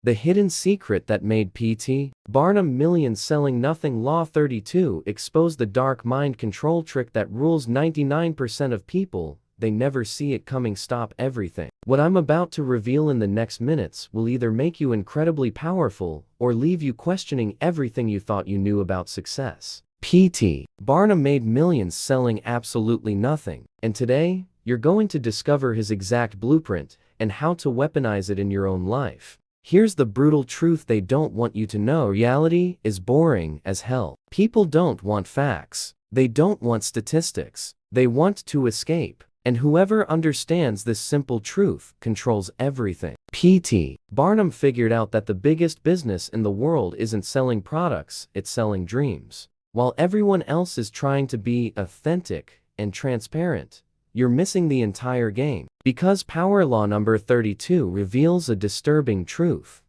The hidden secret that made P.T. Barnum millions selling nothing. Law 32 exposed the dark mind control trick that rules 99% of people. They never see it coming. Stop everything. What I'm about to reveal in the next minutes will either make you incredibly powerful or leave you questioning everything you thought you knew about success. P.T. Barnum made millions selling absolutely nothing, and today, you're going to discover his exact blueprint and how to weaponize it in your own life. Here's the brutal truth they don't want you to know. Reality is boring as hell. People don't want facts. They don't want statistics. They want to escape. And whoever understands this simple truth controls everything. P.T. Barnum figured out that the biggest business in the world isn't selling products, it's selling dreams. While everyone else is trying to be authentic and transparent, you're missing the entire game. Because power law number 32 reveals a disturbing truth.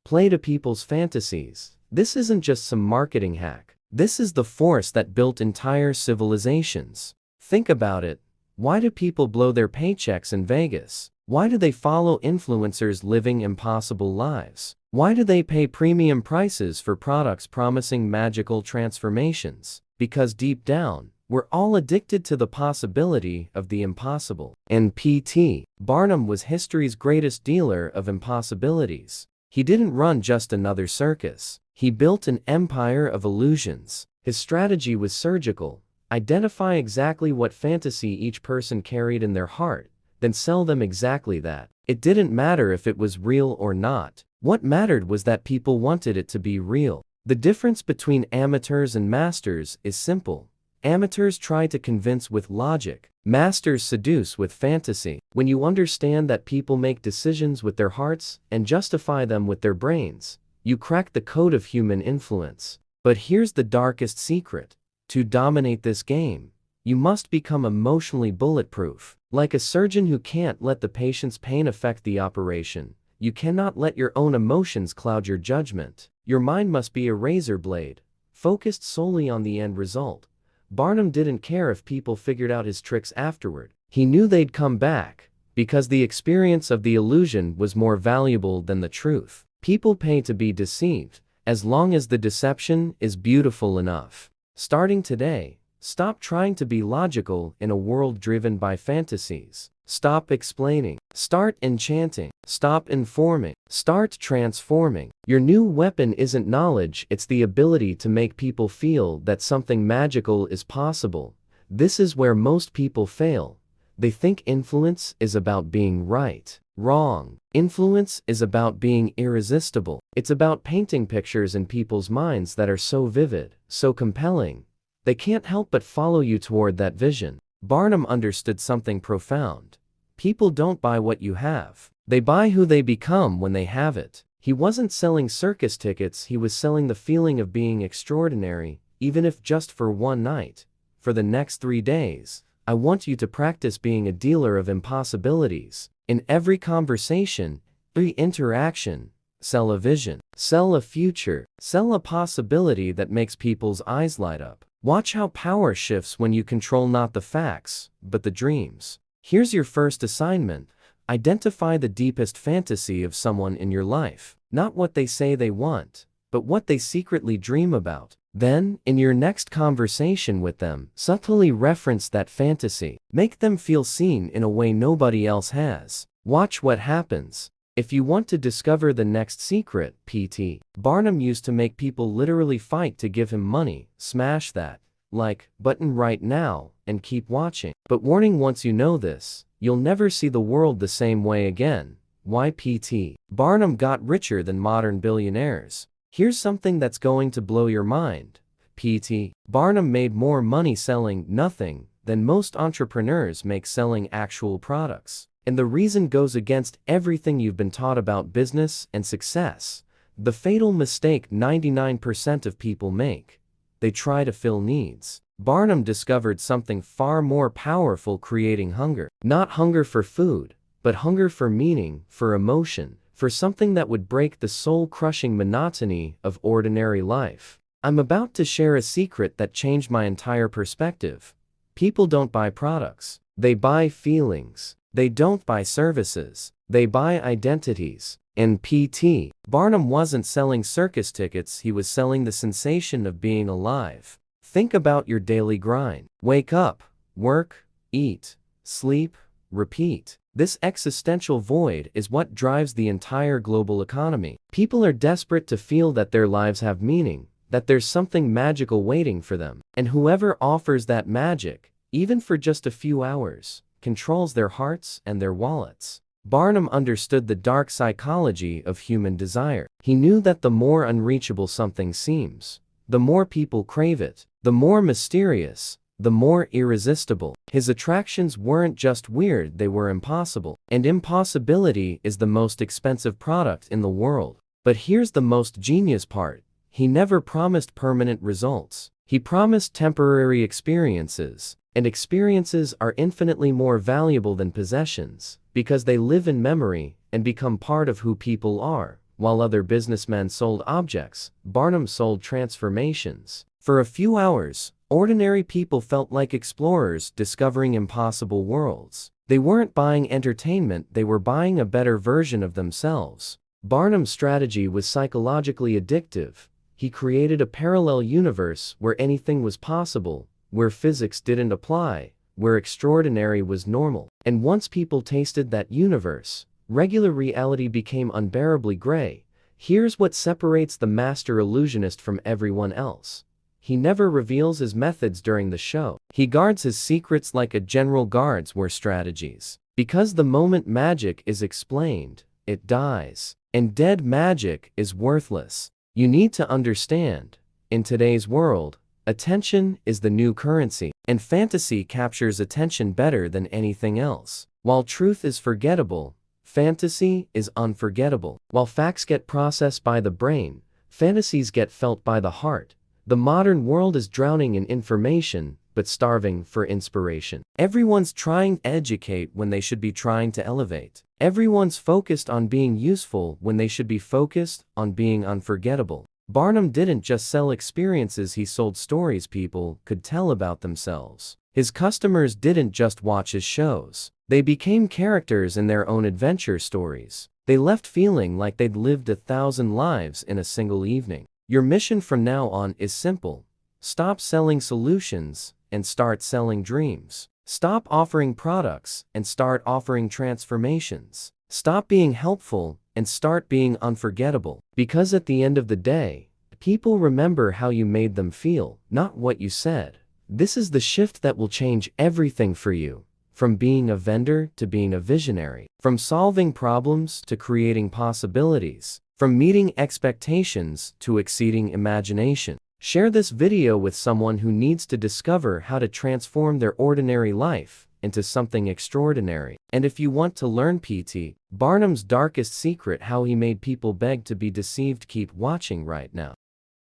Play to people's fantasies. This isn't just some marketing hack. This is the force that built entire civilizations. Think about it. Why do people blow their paychecks in Vegas? Why do they follow influencers living impossible lives? Why do they pay premium prices for products promising magical transformations? Because deep down, we're all addicted to the possibility of the impossible. And P.T. Barnum was history's greatest dealer of impossibilities. He didn't run just another circus. He built an empire of illusions. His strategy was surgical. Identify exactly what fantasy each person carried in their heart, then sell them exactly that. It didn't matter if it was real or not. What mattered was that people wanted it to be real. The difference between amateurs and masters is simple. Amateurs try to convince with logic. Masters seduce with fantasy. When you understand that people make decisions with their hearts and justify them with their brains, you crack the code of human influence. But here's the darkest secret. To dominate this game, you must become emotionally bulletproof. Like a surgeon who can't let the patient's pain affect the operation, you cannot let your own emotions cloud your judgment. Your mind must be a razor blade, focused solely on the end result. Barnum didn't care if people figured out his tricks afterward. He knew they'd come back, because the experience of the illusion was more valuable than the truth. People pay to be deceived, as long as the deception is beautiful enough. Starting today, stop trying to be logical in a world driven by fantasies. Stop explaining. Start enchanting. Stop informing. Start transforming. Your new weapon isn't knowledge, it's the ability to make people feel that something magical is possible. This is where most people fail. They think influence is about being right. Wrong. Influence is about being irresistible. It's about painting pictures in people's minds that are so vivid, so compelling, they can't help but follow you toward that vision. Barnum understood something profound. People don't buy what you have. They buy who they become when they have it. He wasn't selling circus tickets, he was selling the feeling of being extraordinary, even if just for one night. For the next 3 days, I want you to practice being a dealer of impossibilities. In every conversation, every interaction, sell a vision, sell a future, sell a possibility that makes people's eyes light up. Watch how power shifts when you control not the facts, but the dreams. Here's your first assignment. Identify the deepest fantasy of someone in your life. Not what they say they want, but what they secretly dream about. Then, in your next conversation with them, subtly reference that fantasy. Make them feel seen in a way nobody else has. Watch what happens. If you want to discover the next secret, P.T. Barnum used to make people literally fight to give him money. Smash that like button right now and keep watching. But warning, once you know this, you'll never see the world the same way again. Why P.T. Barnum got richer than modern billionaires? Here's something that's going to blow your mind. P.T. Barnum made more money selling nothing than most entrepreneurs make selling actual products. And the reason goes against everything you've been taught about business and success. The fatal mistake 99% of people make. They try to fill needs. Barnum discovered something far more powerful: creating hunger. Not hunger for food, but hunger for meaning, for emotion, for something that would break the soul-crushing monotony of ordinary life. I'm about to share a secret that changed my entire perspective. People don't buy products. They buy feelings. They don't buy services. They buy identities. In PT, Barnum wasn't selling circus tickets, he was selling the sensation of being alive. Think about your daily grind. Wake up, work, eat, sleep, repeat. This existential void is what drives the entire global economy. People are desperate to feel that their lives have meaning, that there's something magical waiting for them. And whoever offers that magic, even for just a few hours, controls their hearts and their wallets. Barnum understood the dark psychology of human desire. He knew that the more unreachable something seems, the more people crave it, the more mysterious, the more irresistible. His attractions weren't just weird, they were impossible. And impossibility is the most expensive product in the world. But here's the most genius part. He never promised permanent results. He promised temporary experiences. And experiences are infinitely more valuable than possessions, because they live in memory and become part of who people are. While other businessmen sold objects, Barnum sold transformations. For a few hours, ordinary people felt like explorers discovering impossible worlds. They weren't buying entertainment, they were buying a better version of themselves. Barnum's strategy was psychologically addictive. He created a parallel universe where anything was possible, where physics didn't apply, where extraordinary was normal. And once people tasted that universe, regular reality became unbearably gray. Here's what separates the master illusionist from everyone else. He never reveals his methods during the show. He guards his secrets like a general guards war strategies. Because the moment magic is explained, it dies. And dead magic is worthless. You need to understand, in today's world, attention is the new currency, and fantasy captures attention better than anything else. While truth is forgettable, fantasy is unforgettable. While facts get processed by the brain, fantasies get felt by the heart. The modern world is drowning in information, but starving for inspiration. Everyone's trying to educate when they should be trying to elevate. Everyone's focused on being useful when they should be focused on being unforgettable. Barnum didn't just sell experiences, he sold stories people could tell about themselves. His customers didn't just watch his shows. They became characters in their own adventure stories. They left feeling like they'd lived 1,000 lives in a single evening. Your mission from now on is simple. Stop selling solutions and start selling dreams. Stop offering products and start offering transformations. Stop being helpful and start being unforgettable. Because at the end of the day, people remember how you made them feel, not what you said. This is the shift that will change everything for you. From being a vendor to being a visionary. From solving problems to creating possibilities. From meeting expectations to exceeding imagination. Share this video with someone who needs to discover how to transform their ordinary life into something extraordinary. And if you want to learn PT, Barnum's darkest secret, how he made people beg to be deceived, keep watching right now.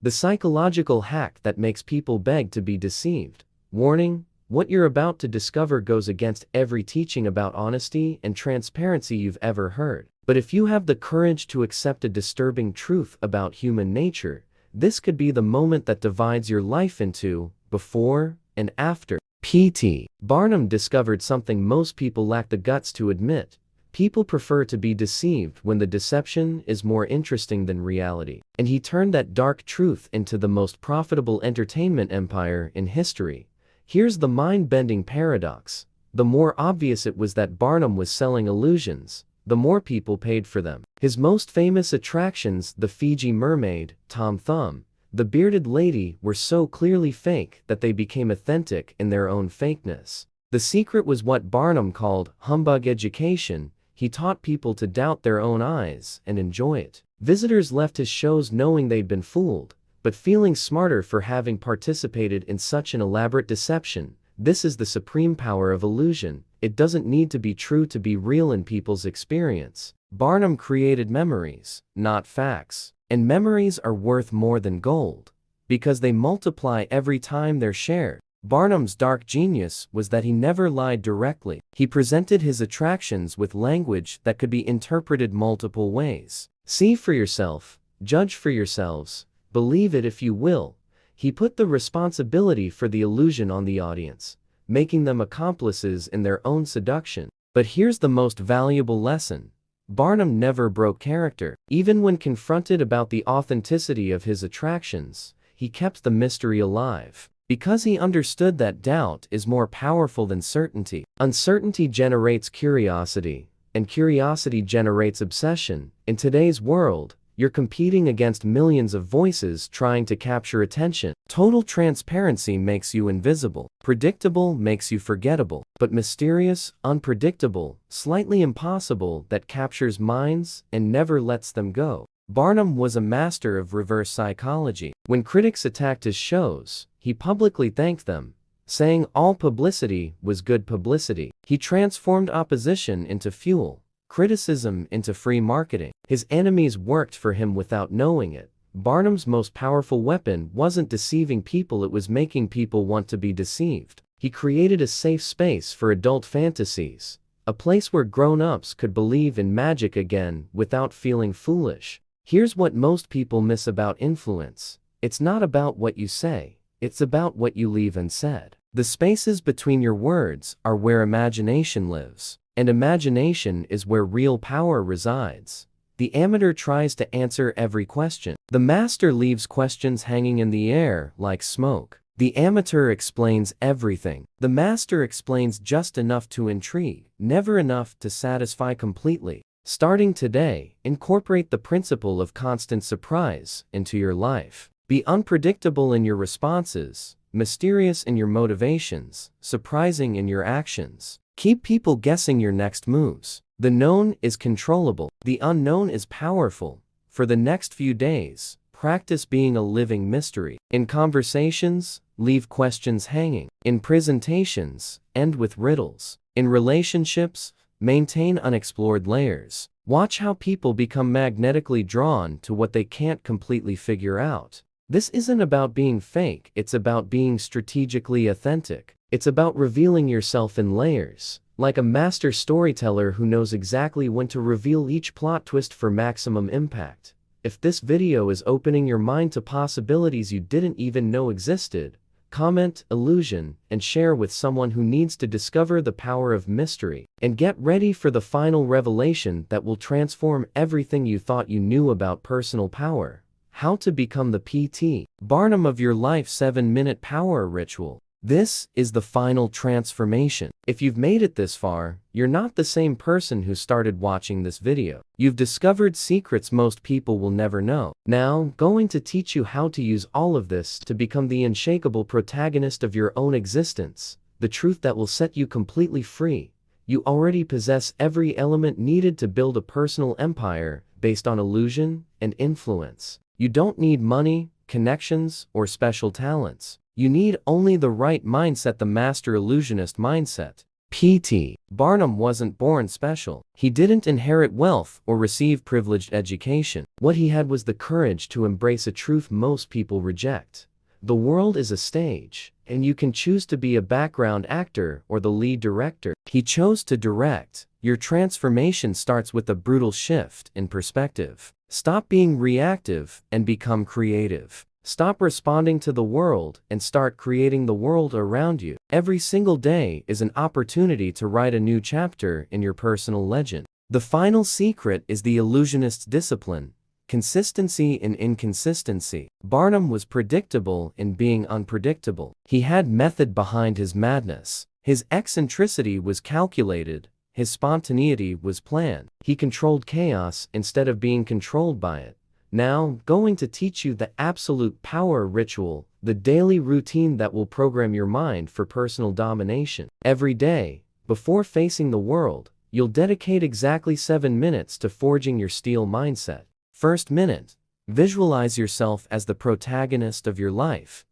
The psychological hack that makes people beg to be deceived. Warning, what you're about to discover goes against every teaching about honesty and transparency you've ever heard. But if you have the courage to accept a disturbing truth about human nature, this could be the moment that divides your life into before and after. PT. Barnum discovered something most people lack the guts to admit. People prefer to be deceived when the deception is more interesting than reality. And he turned that dark truth into the most profitable entertainment empire in history. Here's the mind-bending paradox. The more obvious it was that Barnum was selling illusions, the more people paid for them. His most famous attractions, the Fiji mermaid, Tom Thumb, the bearded lady, were so clearly fake that they became authentic in their own fakeness. The secret was what Barnum called humbug education. He taught people to doubt their own eyes and enjoy it. Visitors left his shows knowing they'd been fooled, but feeling smarter for having participated in such an elaborate deception. This is the supreme power of illusion. It doesn't need to be true to be real in people's experience. Barnum created memories, not facts. And memories are worth more than gold, because they multiply every time they're shared. Barnum's dark genius was that he never lied directly. He presented his attractions with language that could be interpreted multiple ways. See for yourself, judge for yourselves, believe it if you will. He put the responsibility for the illusion on the audience, making them accomplices in their own seduction. But here's the most valuable lesson. Barnum never broke character. Even when confronted about the authenticity of his attractions, he kept the mystery alive. Because he understood that doubt is more powerful than certainty. Uncertainty generates curiosity, and curiosity generates obsession. In today's world, you're competing against millions of voices trying to capture attention. Total transparency makes you invisible. Predictable makes you forgettable. But mysterious, unpredictable, slightly impossible that captures minds and never lets them go. Barnum was a master of reverse psychology. When critics attacked his shows, he publicly thanked them, saying all publicity was good publicity. He transformed opposition into fuel, criticism into free marketing. His enemies worked for him without knowing it. Barnum's most powerful weapon wasn't deceiving people, it was making people want to be deceived. He created a safe space for adult fantasies, a place where grown-ups could believe in magic again without feeling foolish. Here's what most people miss about influence. It's not about what you say, it's about what you leave unsaid. The spaces between your words are where imagination lives. And imagination is where real power resides. The amateur tries to answer every question. The master leaves questions hanging in the air like smoke. The amateur explains everything. The master explains just enough to intrigue, never enough to satisfy completely. Starting today, incorporate the principle of constant surprise into your life. Be unpredictable in your responses, mysterious in your motivations, surprising in your actions. Keep people guessing your next moves. The known is controllable. The unknown is powerful. For the next few days, practice being a living mystery. In conversations, leave questions hanging. In presentations, end with riddles. In relationships, maintain unexplored layers. Watch how people become magnetically drawn to what they can't completely figure out. This isn't about being fake, it's about being strategically authentic. It's about revealing yourself in layers, like a master storyteller who knows exactly when to reveal each plot twist for maximum impact. If this video is opening your mind to possibilities you didn't even know existed, comment illusion and share with someone who needs to discover the power of mystery. And get ready for the final revelation that will transform everything you thought you knew about personal power. How to become the PT Barnum of your life 7-minute power ritual. This is the final transformation. If you've made it this far, you're not the same person who started watching this video. You've discovered secrets most people will never know. Now, going to teach you how to use all of this to become the unshakable protagonist of your own existence, the truth that will set you completely free. You already possess every element needed to build a personal empire based on illusion and influence. You don't need money, connections, or special talents. You need only the right mindset, the master illusionist mindset. PT Barnum wasn't born special. He didn't inherit wealth or receive privileged education. What he had was the courage to embrace a truth most people reject. The world is a stage, and you can choose to be a background actor or the lead director. He chose to direct. Your transformation starts with a brutal shift in perspective. Stop being reactive and become creative. Stop responding to the world and start creating the world around you. Every single day is an opportunity to write a new chapter in your personal legend. The final secret is the illusionist's discipline, consistency in inconsistency. Barnum was predictable in being unpredictable. He had method behind his madness. His eccentricity was calculated. His spontaneity was planned. He controlled chaos instead of being controlled by it. Now, going to teach you the absolute power ritual, the daily routine that will program your mind for personal domination. Every day, before facing the world, you'll dedicate exactly 7 minutes to forging your steel mindset. First minute, visualize yourself as the protagonist of your life,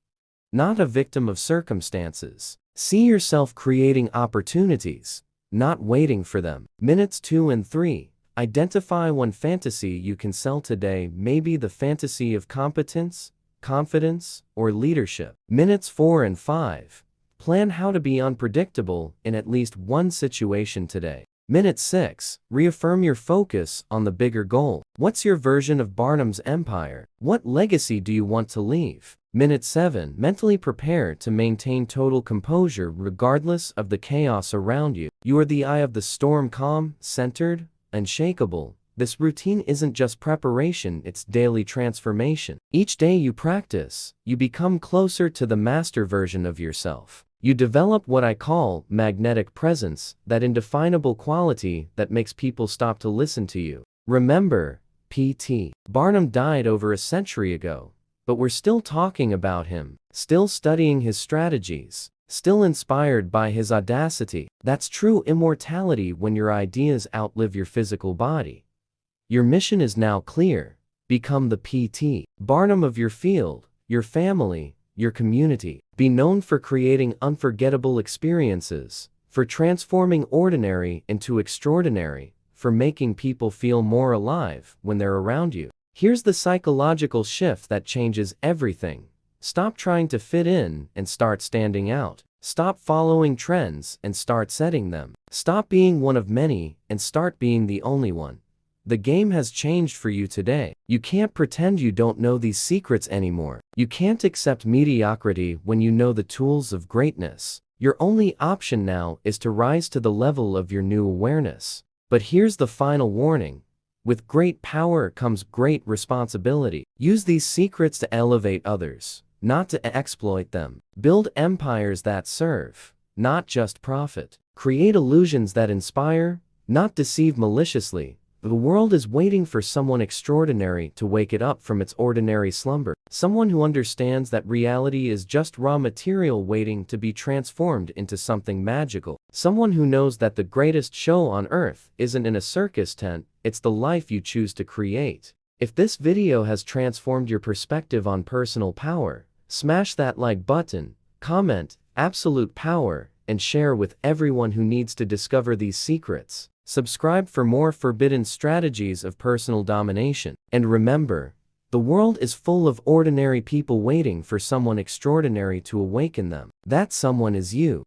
not a victim of circumstances. See yourself creating opportunities, not waiting for them. Minutes 2 and 3. Identify one fantasy you can sell today, maybe the fantasy of competence, confidence, or leadership. Minutes 4 and 5. Plan how to be unpredictable in at least one situation today. Minute 6. Reaffirm your focus on the bigger goal. What's your version of Barnum's empire? What legacy do you want to leave? Minute 7. Mentally prepare to maintain total composure regardless of the chaos around you. You are the eye of the storm, calm, centered, unshakable. This routine isn't just preparation, it's daily transformation. Each day you practice, you become closer to the master version of yourself. You develop what I call magnetic presence, that indefinable quality that makes people stop to listen to you. Remember, P.T. Barnum died over a century ago, but we're still talking about him, still studying his strategies, still inspired by his audacity. That's true immortality when your ideas outlive your physical body. Your mission is now clear. Become the P.T. Barnum of your field, your family, your community. Be known for creating unforgettable experiences, for transforming ordinary into extraordinary, for making people feel more alive when they're around you. Here's the psychological shift that changes everything. Stop trying to fit in and start standing out. Stop following trends and start setting them. Stop being one of many and start being the only one. The game has changed for you today. You can't pretend you don't know these secrets anymore. You can't accept mediocrity when you know the tools of greatness. Your only option now is to rise to the level of your new awareness. But here's the final warning. With great power comes great responsibility. Use these secrets to elevate others, not to exploit them. Build empires that serve, not just profit. Create illusions that inspire, not deceive maliciously. The world is waiting for someone extraordinary to wake it up from its ordinary slumber. Someone who understands that reality is just raw material waiting to be transformed into something magical. Someone who knows that the greatest show on earth isn't in a circus tent, it's the life you choose to create. If this video has transformed your perspective on personal power, smash that like button, comment, absolute power, and share with everyone who needs to discover these secrets. Subscribe for more forbidden strategies of personal domination. And remember, the world is full of ordinary people waiting for someone extraordinary to awaken them. That someone is you.